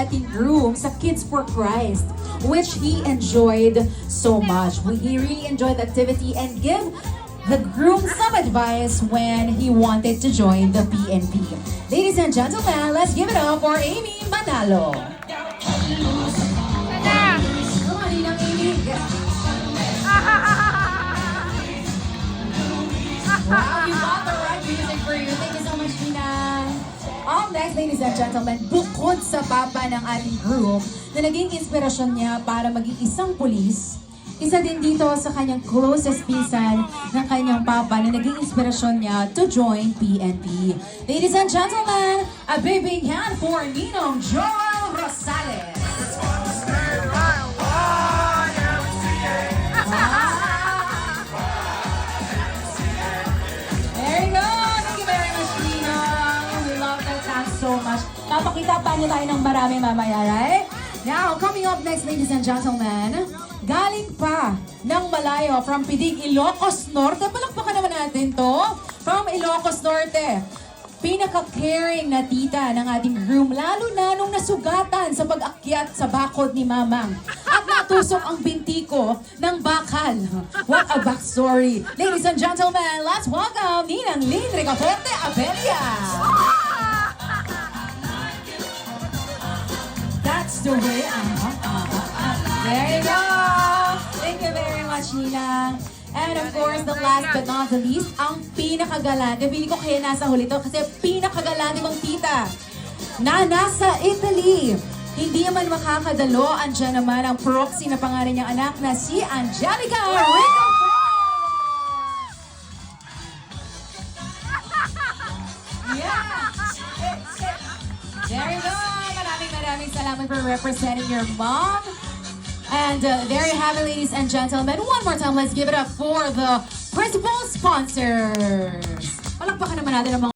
ating groom sa Kids for Christ, which he enjoyed so much. He really enjoyed the activity and give the groom some advice when he wanted to join the PNP. Ladies and gentlemen, let's give it up for Amy Manalo. Come on, Ninang Amy. Wow, you got the right music for you. Thank you so much, Nina. Up next, ladies and gentlemen, bukod sa papa ng ating groom na naging inspirasyon niya para maging isang pulis, isa din dito sa kanyang closest pinsan ng kanyang papa na naging inspirasyon niya to join PNP. Ladies and gentlemen, a big hand for Ninong Joel Rosales. There you go! Thank you very much, Ninong. We love that song so much. Papakita pa niyo tayo ng marami mamaya, right? Now, coming up next, ladies and gentlemen, galing pa ng malayo from Pidig, Ilocos Norte. Palakpakan naman natin to. From Ilocos Norte. Pinaka-caring na tita ng ating groom, lalo na nung nasugatan sa pag-akyat sa bakod ni Mamang. At natusok ang binti ko ng bakal. What a backstory. Ladies and gentlemen, let's welcome Ninang Lynn Ricaforte Avelia. That's the way There you go! Thank you very much, Ninang. And of course, the last but not the least, ang pinakagalante. Pili ko kaya nasa huli to kasi pinakagalante mong tita na nasa Italy. Hindi naman makakadalo. Andiyan naman ang proxy na pangalan niyang anak na si Angelica Rico. Yeah! There you go! Maraming salamat for representing your mom. And there you have it, ladies and gentlemen. One more time, let's give it up for the principal sponsors. Palakpakan naman natin ang mga